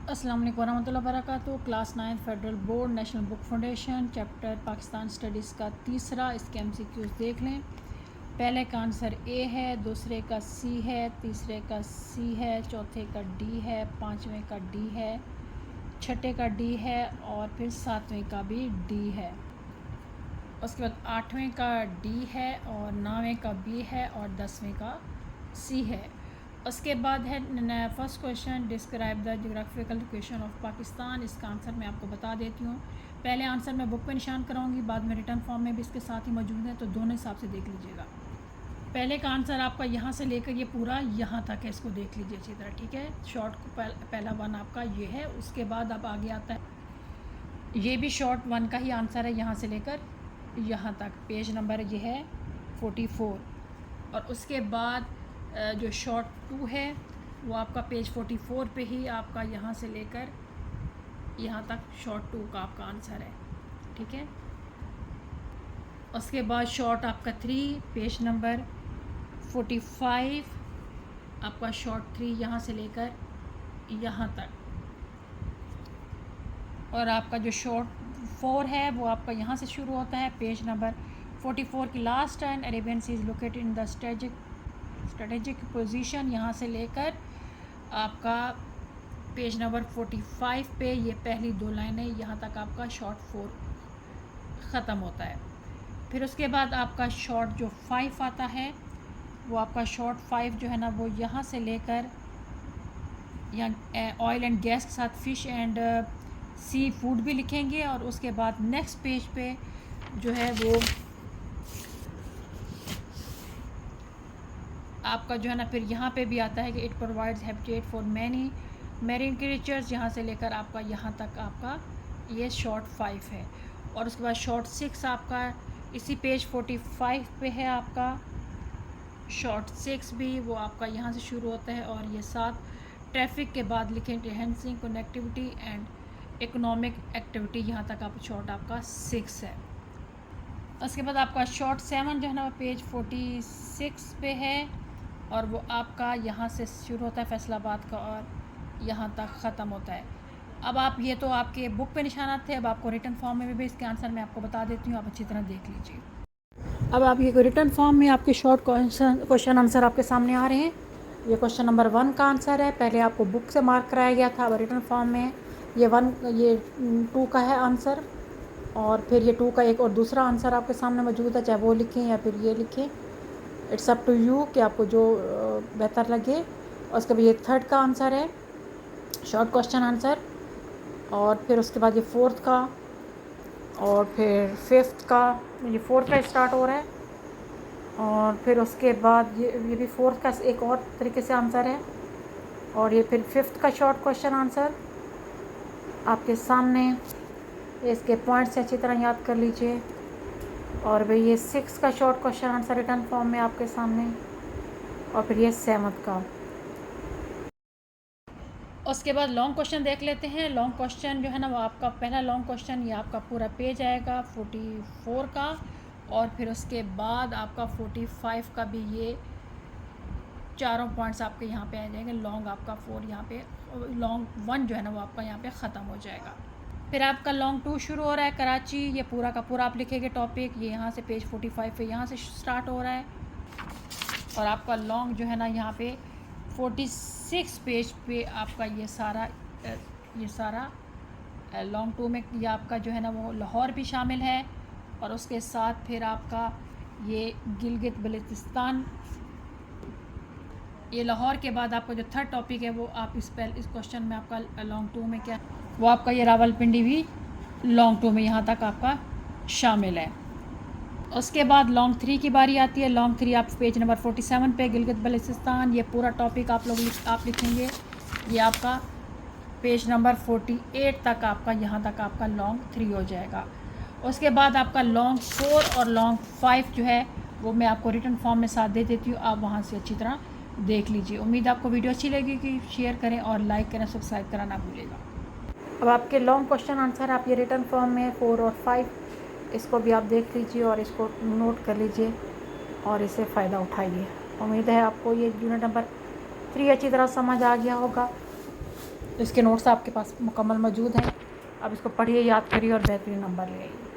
अस्सलाम वालेकुम वरहमतुल्लाहि वबरकातुहू। Class 9 federal board national book foundation chapter Pakistan studies का तीसरा, इसके एमसीक्यूज़ देख लें। पहले का आंसर ए है, दूसरे का सी है, तीसरे का सी है, चौथे का डी है, पाँचवें का डी है, छठे का डी है और फिर सातवें का भी डी है। उसके बाद आठवें का डी है और नौवें का बी है और 10वें का सी है। उसके बाद है first question, describe the geographical location of Pakistan. इसका आंसर मैं आपको बता देती हूँ। पहले आंसर मैं बुक पे निशान कराऊंगी, बाद में रिटर्न फॉर्म में भी इसके साथ ही मौजूद है, तो दोनों हिसाब से देख लीजिएगा। पहले का आंसर आपका यहाँ से लेकर ये पूरा यहाँ तक है, इसको देख लीजिए अच्छी तरह, ठीक है। शॉर्ट पहला वन आपका ये है। उसके बाद अब आगे आता है, ये भी शॉर्ट वन का ही आंसर है, यहाँ से लेकर यहाँ तक। पेज नंबर ये है 44। और उसके बाद जो शॉर्ट टू है वो आपका पेज 44 पे ही आपका यहाँ से लेकर यहाँ तक शॉर्ट टू का आपका आंसर है, ठीक है। उसके बाद शॉर्ट आपका थ्री, पेज नंबर 45, आपका शॉर्ट थ्री यहाँ से लेकर यहाँ तक। और आपका जो शॉर्ट फोर है वो आपका यहाँ से शुरू होता है, पेज नंबर 44 की last end Arabian sea is located in the strategic position, यहाँ से लेकर आपका पेज नंबर 45 पे ये पहली दो लाइनें यहाँ तक आपका शॉर्ट फोर ख़त्म होता है। फिर उसके बाद आपका शॉर्ट जो फाइव आता है वो आपका शॉर्ट फाइव जो है ना वो यहाँ से लेकर यहाँ ऑयल एंड गैस के साथ फ़िश एंड सी फूड भी लिखेंगे। और उसके बाद नेक्स्ट पेज पे जो है वो आपका जो है ना फिर यहाँ पे भी आता है कि it provides habitat for many marine creatures, यहाँ से लेकर आपका यहाँ तक आपका ये शॉर्ट फाइव है। और उसके बाद शॉर्ट सिक्स आपका इसी पेज 45 पे है आपका शॉर्ट सिक्स भी, वो आपका यहाँ से शुरू होता है। और ये सात ट्रैफिक के बाद लिखें enhancing connectivity and economic activity, यहाँ तक आप शॉर्ट आपका सिक्स है। उसके बाद आपका शॉर्ट सेवन जो है ना पेज 46 पे है और वो आपका यहाँ से शुरू होता है फैसलाबाद का और यहाँ तक ख़त्म होता है। अब आप ये तो आपके बुक पे निशानात थे, अब आपको रिटर्न फॉर्म में भी इसके आंसर मैं आपको बता देती हूँ, आप अच्छी तरह देख लीजिए। अब आप ये रिटर्न फॉर्म में आपके शॉर्ट क्वेश्चन आंसर आपके सामने आ रहे हैं। ये क्वेश्चन नंबर 1 का आंसर है, पहले आपको बुक से मार्क कराया गया था, अब रिटर्न फॉर्म में ये 2 का है आंसर। और फिर ये 2 का एक और दूसरा आंसर आपके सामने मौजूद है, चाहे वो लिखें या फिर ये लिखें, इट्स अप टू यू कि आपको जो बेहतर लगे। और उसके बाद ये 3rd का आंसर है, शॉर्ट क्वेश्चन आंसर। और फिर उसके बाद ये 4th का और फिर 5th का, ये 4th का स्टार्ट हो रहा है। और फिर उसके बाद ये भी 4th का एक और तरीके से आंसर है। और ये फिर 5th का शॉर्ट क्वेश्चन आंसर आपके सामने, इसके पॉइंट्स अच्छी तरह याद कर लीजिए। और भाई ये 6 का short question answer return form में आपके सामने। और फिर ये 7th का। उसके बाद लॉन्ग क्वेश्चन देख लेते हैं। लॉन्ग क्वेश्चन जो है ना वो आपका पहला लॉन्ग क्वेश्चन, ये आपका पूरा पेज आएगा 44 का। और फिर उसके बाद आपका 45 का भी ये चारों पॉइंट्स आपके यहाँ पे आ जाएंगे। लॉन्ग आपका 4 यहाँ पे, लॉन्ग 1 जो है ना वो आपका यहाँ पे ख़त्म हो जाएगा। फिर आपका लॉन्ग 2 शुरू हो रहा है कराची, ये पूरा का पूरा आप लिखेंगे टॉपिक, ये यहाँ से पेज 45 पे यहाँ से स्टार्ट हो रहा है। और आपका लॉन्ग जो है ना यहाँ पे 46 पेज पे आपका ये सारा लॉन्ग 2 में ये आपका जो है ना वो लाहौर भी शामिल है। और उसके साथ फिर आपका ये गिलगित बल्तिस्तान, ये लाहौर के बाद आपका जो 3rd टॉपिक है वो आप इस क्वेश्चन में आपका लॉन्ग 2 में क्या, वो आपका ये रावलपिंडी भी लॉन्ग 2 में यहाँ तक आपका शामिल है। उसके बाद लॉन्ग 3 की बारी आती है। लॉन्ग 3 आप पेज नंबर 47 पे गिलगित बल्तिस्तान, ये पूरा टॉपिक आप लिखेंगे, ये आपका पेज नंबर 48 तक आपका यहाँ तक आपका लॉन्ग 3 हो जाएगा। उसके बाद आपका लॉन्ग 4 और लॉन्ग 5 जो है वो मैं आपको रिटर्न फॉर्म में साथ दे देती हूँ, आप वहाँ से अच्छी तरह देख लीजिए। उम्मीद आपको वीडियो अच्छी लगेगी, शेयर करें और लाइक करें, सब्सक्राइब करना ना भूलेगा। अब आपके लॉन्ग क्वेश्चन आंसर आप ये रिटर्न फॉर्म में 4 और 5, इसको भी आप देख लीजिए और इसको नोट कर लीजिए और इससे फ़ायदा उठाइए। उम्मीद है आपको ये यूनिट नंबर 3 अच्छी तरह समझ आ गया होगा। तो इसके नोट्स आपके पास मुकम्मल मौजूद हैं। अब इसको पढ़िए, याद करिए और बेहतरीन नंबर ले आइए।